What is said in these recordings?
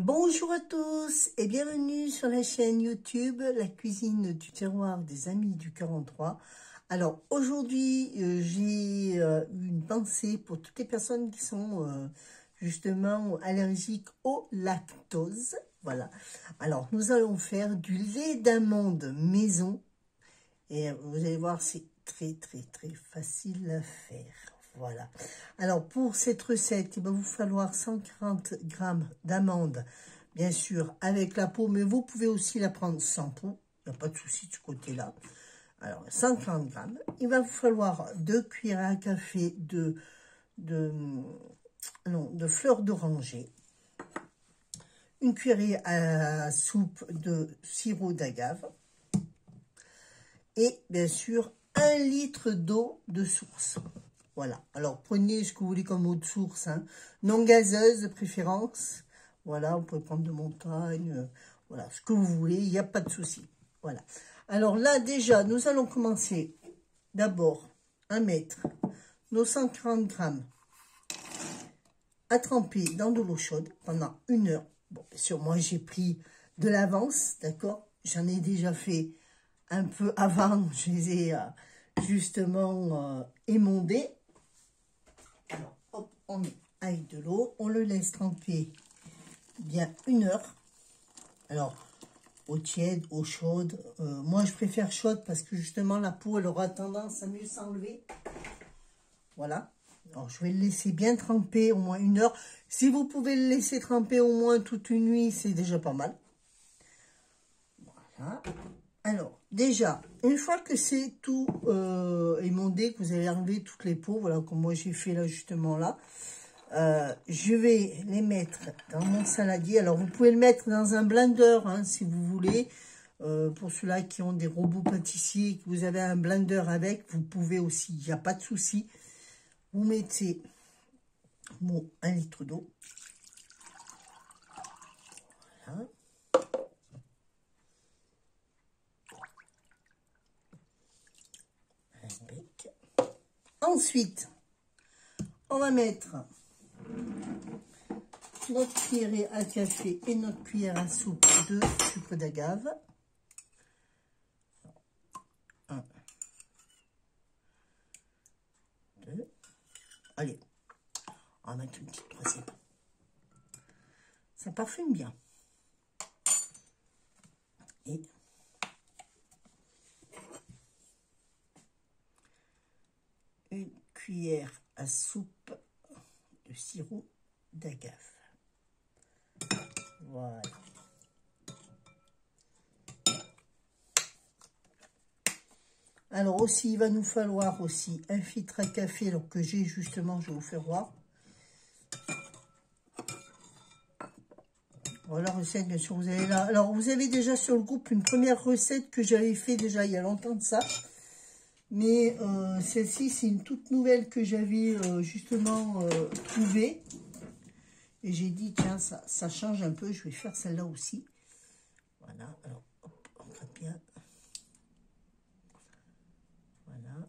Bonjour à tous et bienvenue sur la chaîne YouTube La cuisine du terroir des amis du 43. Alors aujourd'hui j'ai une pensée pour toutes les personnes qui sont justement allergiques au lactose. Voilà. Alors nous allons faire du lait d'amande maison et vous allez voir, c'est très facile à faire. Voilà. Alors, pour cette recette, il va vous falloir 140 g d'amandes, bien sûr, avec la peau, mais vous pouvez aussi la prendre sans peau. Il n'y a pas de souci de ce côté-là. Alors, 140 g. Il va vous falloir 2 cuillères à café de fleurs d'oranger, une cuillerée à soupe de sirop d'agave et, bien sûr, 1 litre d'eau de source. Voilà, alors prenez ce que vous voulez comme eau de source, hein. Non gazeuse de préférence. Voilà, vous pouvez prendre de montagne, voilà, ce que vous voulez, il n'y a pas de souci. Voilà, alors là déjà, nous allons commencer d'abord à mettre nos 140 g à tremper dans de l'eau chaude pendant 1 heure. Bon, bien sûr, moi j'ai pris de l'avance, d'accord? J'en ai déjà fait un peu avant, je les ai justement émondés. Alors, hop, on met avec de l'eau, on le laisse tremper bien 1 heure. Alors, eau tiède, eau chaude. Moi, je préfère chaude parce que justement, la peau, elle aura tendance à mieux s'enlever. Voilà. Alors, je vais le laisser bien tremper au moins 1 heure. Si vous pouvez le laisser tremper au moins toute une nuit, c'est déjà pas mal. Voilà. Alors, déjà, une fois que c'est tout émondé, que vous avez enlevé toutes les peaux, voilà, comme moi j'ai fait là, justement là, je vais les mettre dans mon saladier. Alors, vous pouvez le mettre dans un blender, hein, si vous voulez. Pour ceux-là qui ont des robots pâtissiers, que vous avez un blender avec, vous pouvez aussi, il n'y a pas de souci. Vous mettez 1 litre d'eau. Voilà. Ensuite, on va mettre notre cuillère à café et notre cuillère à soupe de sucre d'agave. 1, 2, allez, on va mettre une petite troisième. Ça parfume bien. Et une cuillère à soupe de sirop d'agave. Voilà. Alors aussi, il va nous falloir aussi un filtre à café, alors que j'ai justement, je vais vous faire voir. Voilà, recette, bien sûr, vous avez là. Alors, vous avez déjà sur le groupe une première recette que j'avais fait déjà il y a longtemps de ça. Mais celle-ci, c'est une toute nouvelle que j'avais justement trouvée. Et j'ai dit, tiens, ça change un peu, je vais faire celle-là aussi. Voilà, alors, hop, on gratte bien. Voilà.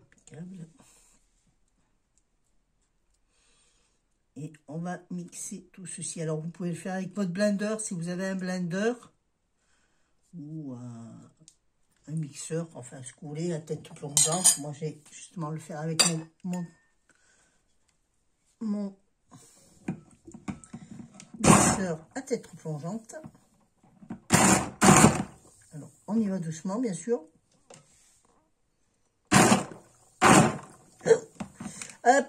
Impeccable. Et on va mixer tout ceci. Alors, vous pouvez le faire avec votre blender, si vous avez un blender. Ou un mixeur, enfin, ce que vous voulez, à tête plongeante. Moi, j'ai justement le faire avec mon mixeur à tête plongeante. Alors, on y va doucement, bien sûr.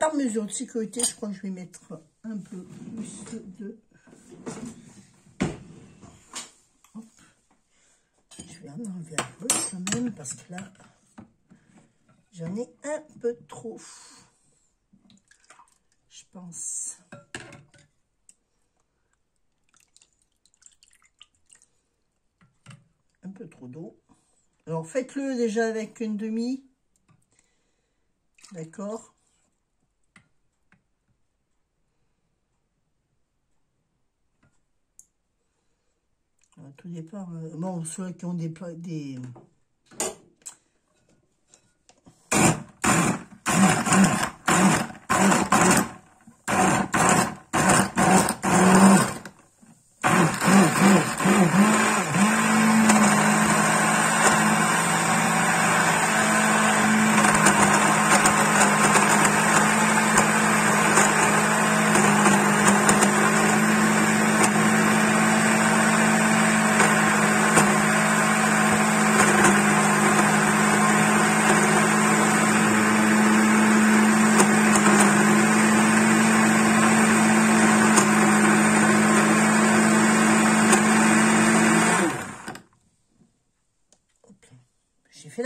Par mesure de sécurité, je crois que je vais mettre un peu plus de... Hop. Je vais en enlever un peu quand même, parce que là, j'en ai un peu trop. Je pense. Un peu trop d'eau. Alors, faites-le déjà avec une demi. D'accord. Tout dépend. Bon, ceux qui ont des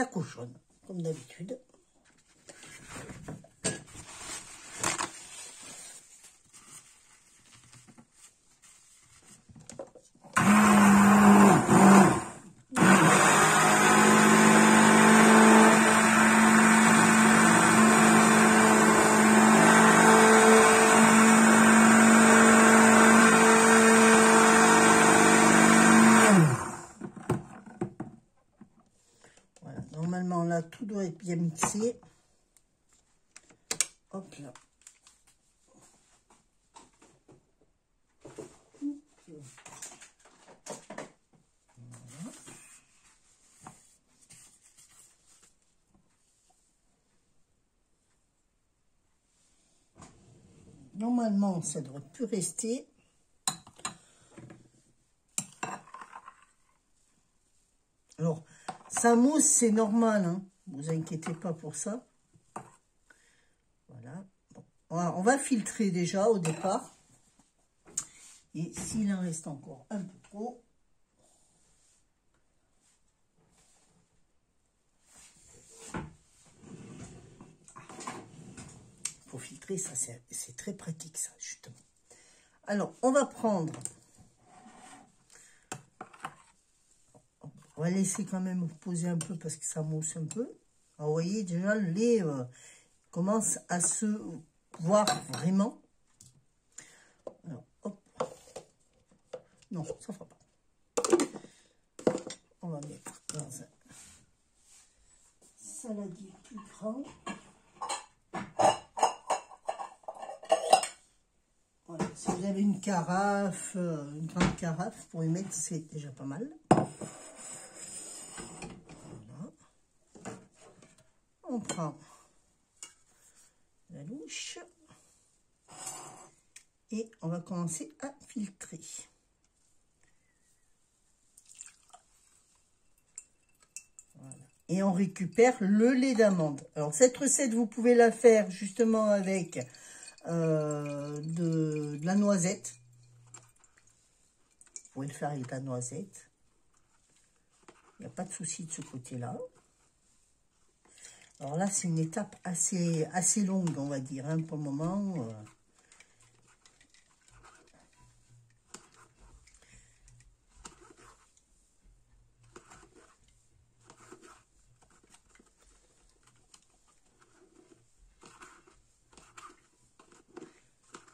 la cochonne, comme d'habitude. Normalement, là, tout doit être bien mixé. Hop là. Voilà. Normalement, ça devrait plus rester. Alors, ça mousse, c'est normal, hein. Vous inquiétez pas pour ça. Voilà. Bon. On va filtrer déjà au départ. Et s'il en reste encore un peu trop, pour filtrer, ça c'est très pratique, ça, justement. Alors, on va prendre... On va laisser quand même poser un peu parce que ça mousse un peu. Alors, vous voyez, déjà, le lait commence à se voir vraiment. Alors, hop. Non, ça ne fera pas. On va mettre dans un saladier plus grand. Voilà. Si vous avez une carafe, une grande carafe, pour y mettre, c'est déjà pas mal. On prend la louche et on va commencer à filtrer. Voilà. Et on récupère le lait d'amande. Alors cette recette, vous pouvez la faire justement avec de la noisette. Vous pouvez le faire avec de la noisette. Il n'y a pas de souci de ce côté-là. Alors là, c'est une étape assez longue, on va dire, hein, pour le moment.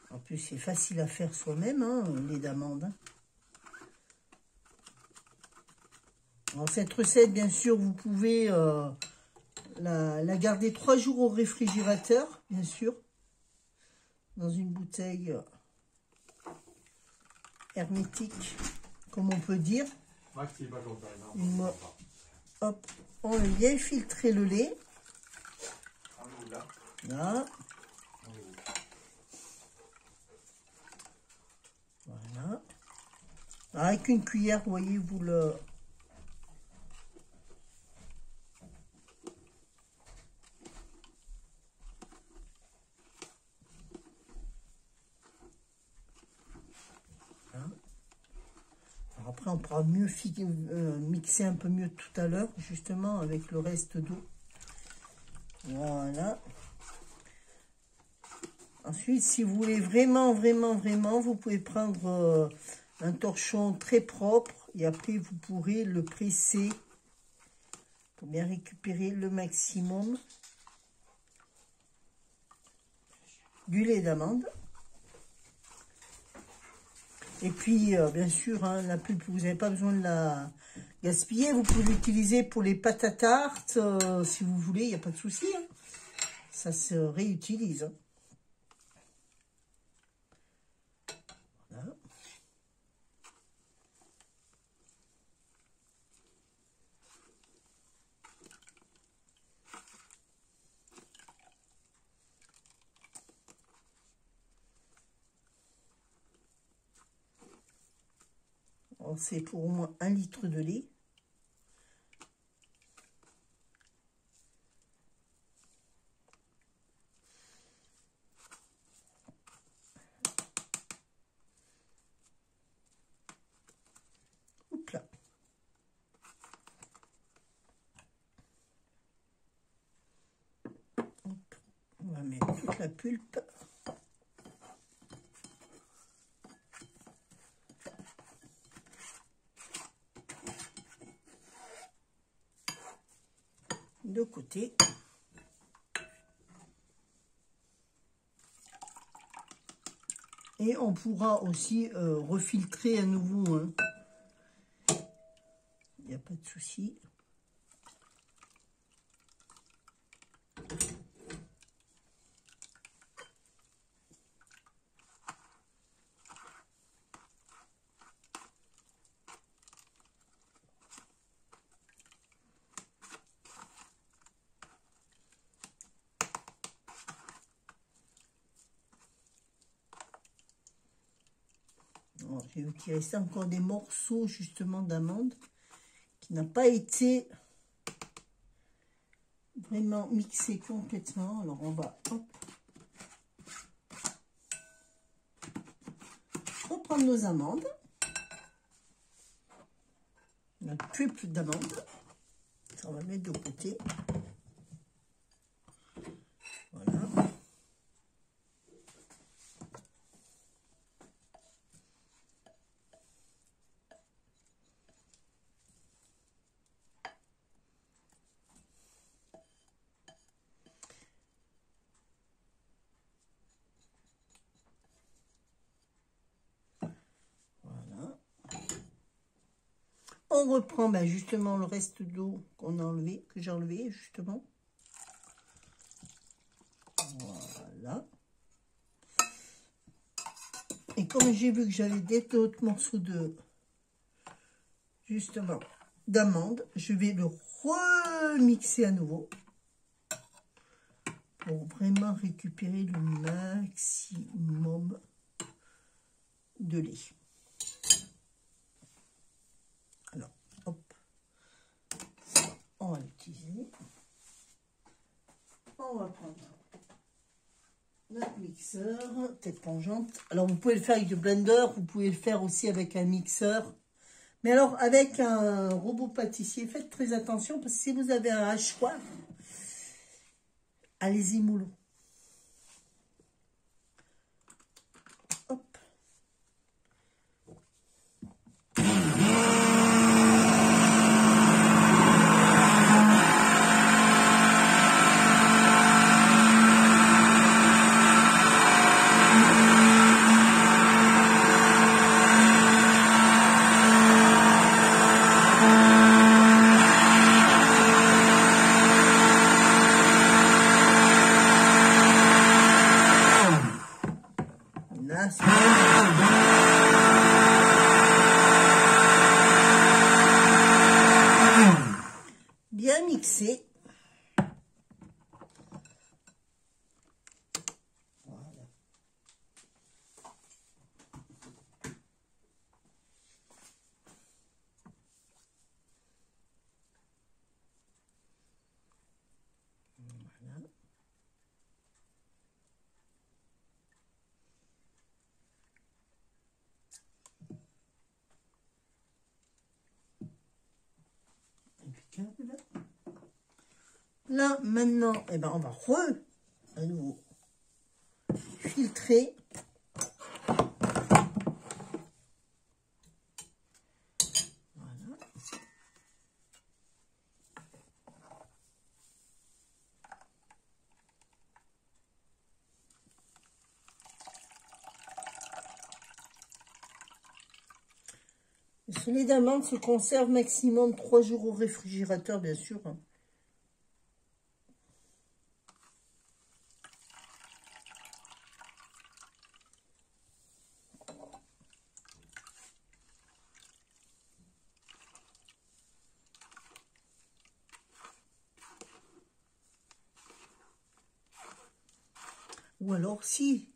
En plus, c'est facile à faire soi-même, hein, lait d'amande. Hein. Alors, cette recette, bien sûr, vous pouvez la garder 3 jours au réfrigérateur, bien sûr, dans une bouteille hermétique, comme on peut dire. Hop, on va bien filtrer le lait. Là. Voilà. Avec une cuillère, vous voyez, vous le... Alors après, on pourra mieux mixer un peu mieux tout à l'heure, justement, avec le reste d'eau. Voilà. Ensuite, si vous voulez vraiment, vous pouvez prendre un torchon très propre et après, vous pourrez le presser pour bien récupérer le maximum du lait d'amande. Et puis, bien sûr, hein, la pulpe, vous n'avez pas besoin de la gaspiller. Vous pouvez l'utiliser pour les pâtes à tarte, si vous voulez, il n'y a pas de souci. Hein. Ça se réutilise. Hein. Voilà. C'est pour au moins 1 litre de lait. Oups là. met toute la pulpe. De côté. Et on pourra aussi refiltrer à nouveau. Hein. Il n'y a pas de souci. J'ai vu qu'il restait encore des morceaux justement d'amande qui n'ont pas été vraiment mixés complètement. Alors on va reprendre nos amandes, notre pulpe d'amande, on va mettre de côté. Voilà. On reprend justement le reste d'eau qu'on a enlevé, que j'ai enlevé justement. Voilà. Et comme j'ai vu que j'avais d'autres morceaux de justement d'amande, je vais le remixer à nouveau pour vraiment récupérer le maximum de lait. Alors, hop, on va l'utiliser. On va prendre notre mixeur, tête plongeante. Alors, vous pouvez le faire avec du blender, vous pouvez le faire aussi avec un mixeur. Mais alors, avec un robot pâtissier, faites très attention parce que si vous avez un hachoir, allez-y mollo. Hop. Bien mixé. Voilà. Voilà. Impeccable. Là, maintenant, eh ben, on va à nouveau filtrer. Voilà. Ce lait d'amande se conserve maximum 3 jours au réfrigérateur, bien sûr. Ou alors, si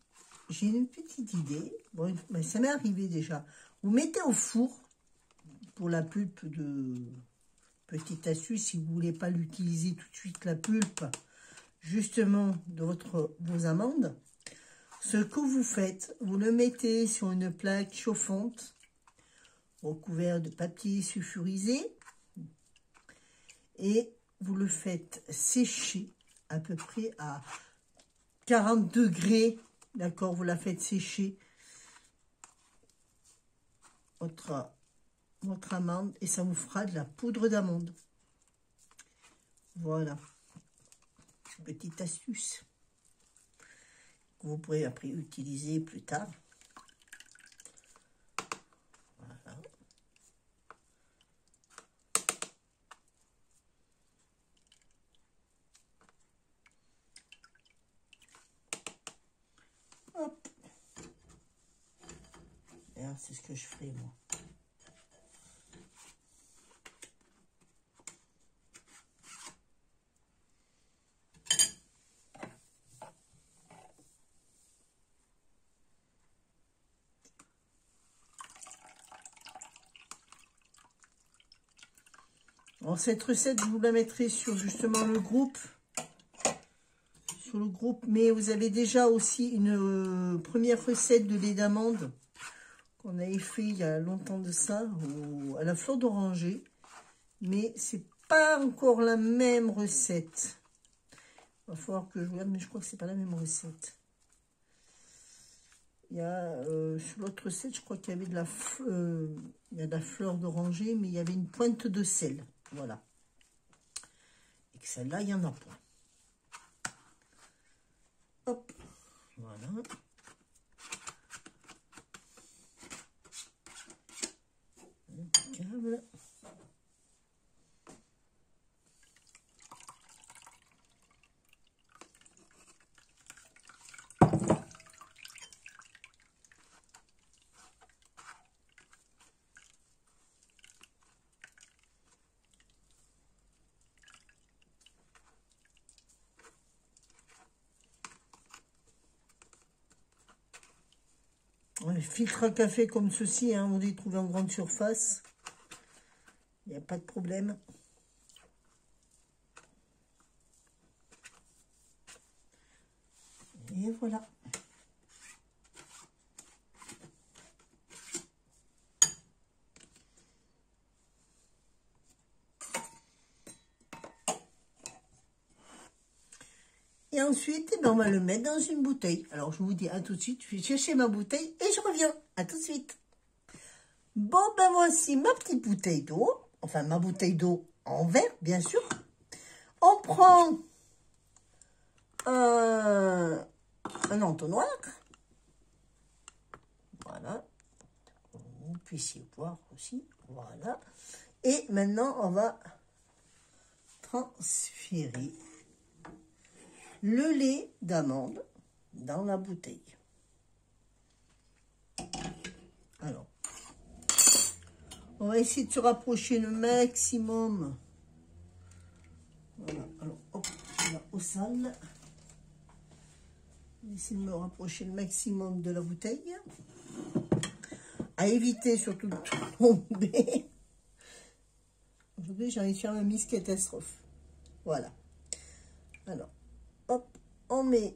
j'ai une petite idée, bon, ben, ça m'est arrivé déjà, vous mettez au four pour la pulpe de petite astuce, si vous ne voulez pas l'utiliser tout de suite, la pulpe, justement, de vos amandes. Ce que vous faites, vous le mettez sur une plaque chauffante, recouvert de papier sulfurisé, et vous le faites sécher à peu près à 40 degrés, d'accord, vous la faites sécher, votre amande, et ça vous fera de la poudre d'amande. Voilà, petite astuce que vous pourrez après utiliser plus tard. Voilà. Hop. C'est ce que je ferai moi. Alors, cette recette, je vous la mettrai sur justement le groupe. Sur le groupe. Mais vous avez déjà aussi une première recette de lait d'amande qu'on avait fait il y a longtemps de ça, à la fleur d'oranger. Mais c'est pas encore la même recette. Il va falloir que je regarde, mais je crois que c'est pas la même recette. Il y a, sur l'autre recette, je crois qu'il y avait de la fleur d'oranger, mais il y avait une pointe de sel. Voilà. Et que celle-là, il n'y en a pas. Hop. Voilà. Impeccable. Les filtres à café comme ceci, hein, on les trouve en grande surface. Il n'y a pas de problème. Et voilà. Et ensuite, on va le mettre dans une bouteille. Alors, je vous dis à tout de suite. Je vais chercher ma bouteille et je reviens. À tout de suite. Bon, ben voici ma petite bouteille d'eau. Enfin, ma bouteille d'eau en verre, bien sûr. On prend un entonnoir. Voilà. Vous puissiez voir aussi. Voilà. Et maintenant, on va transférer le lait d'amande dans la bouteille. Alors, on va essayer de se rapprocher le maximum. Voilà, alors hop, là, au sale. Je vais essayer de me rapprocher le maximum de la bouteille. À éviter surtout de tomber. Aujourd'hui, j'ai envie de faire ma mise catastrophe. Voilà. Alors, hop, on met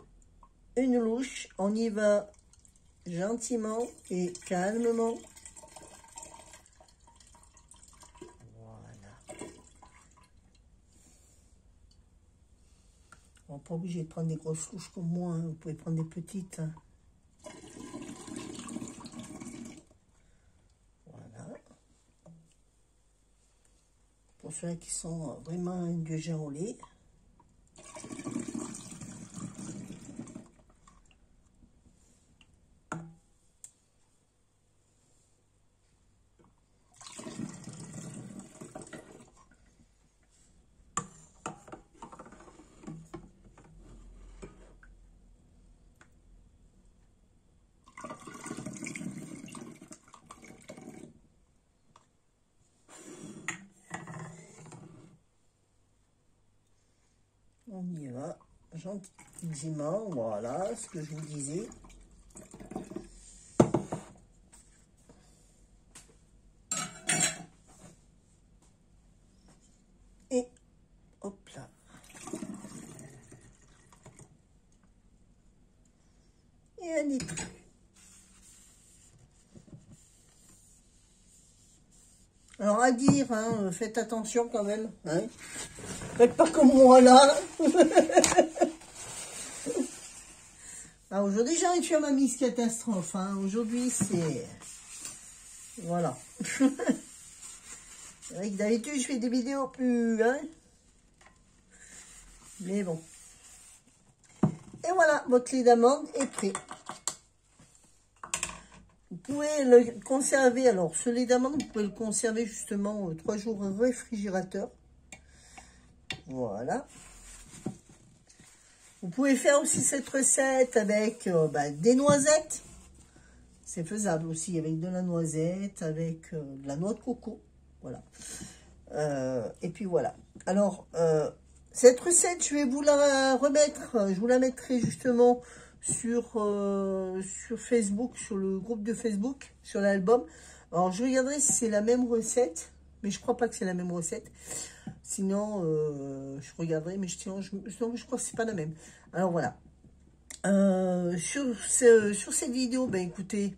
une louche, on y va gentiment et calmement. Voilà. On n'est pas obligé de prendre des grosses louches comme moi, hein. Vous pouvez prendre des petites. Hein. Voilà. Pour ceux qui sont vraiment indulgents au lait. On y va gentiment, voilà ce que je vous disais. Et hop là. Et un des plus. Alors à dire, hein, faites attention quand même. Hein. Faites pas comme moi là. Ah, aujourd'hui, j'ai envie de faire ma Miss Catastrophe. Hein. Aujourd'hui, c'est... Voilà. C'est vrai que d'habitude, je fais des vidéos plus... Hein. Mais bon. Et voilà, votre lait d'amande est prêt. Vous pouvez le conserver. Alors, ce lait d'amande, vous pouvez le conserver justement 3 jours au réfrigérateur. Voilà. Vous pouvez faire aussi cette recette avec des noisettes. C'est faisable aussi avec de la noisette, avec de la noix de coco. Voilà. Et puis voilà. Alors, cette recette, je vais vous la remettre. Je vous la mettrai justement sur Facebook, sur le groupe de Facebook, sur l'album. Alors, je regarderai si c'est la même recette. Mais je crois pas que c'est la même recette. Sinon, je regarderai, mais je crois que c'est pas la même. Alors voilà. Sur cette vidéo, ben écoutez,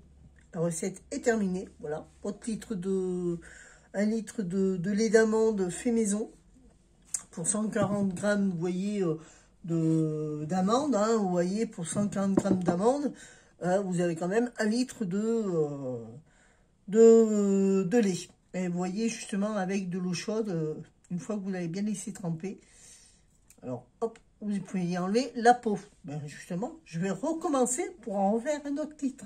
la recette est terminée. Voilà, un litre de lait d'amande fait maison pour 140 grammes, vous voyez, d'amandes. Hein, vous voyez, pour 140 grammes d'amandes, vous avez quand même 1 litre de lait. Et vous voyez justement avec de l'eau chaude, une fois que vous l'avez bien laissé tremper, alors hop, vous pouvez y enlever la peau. Ben, justement, je vais recommencer pour en refaire un autre litre.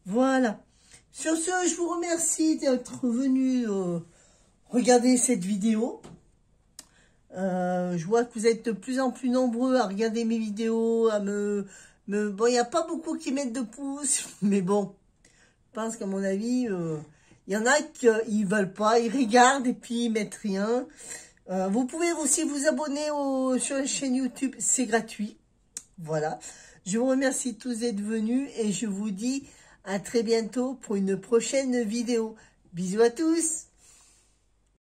Voilà. Sur ce, je vous remercie d'être venu regarder cette vidéo. Je vois que vous êtes de plus en plus nombreux à regarder mes vidéos, Bon, il n'y a pas beaucoup qui mettent de pouces, mais bon, je pense qu'à mon avis... il y en a qui ne veulent pas, ils regardent et puis ils mettent rien. Vous pouvez aussi vous abonner sur la chaîne YouTube, c'est gratuit. Voilà. Je vous remercie tous d'être venus et je vous dis à très bientôt pour une prochaine vidéo. Bisous à tous!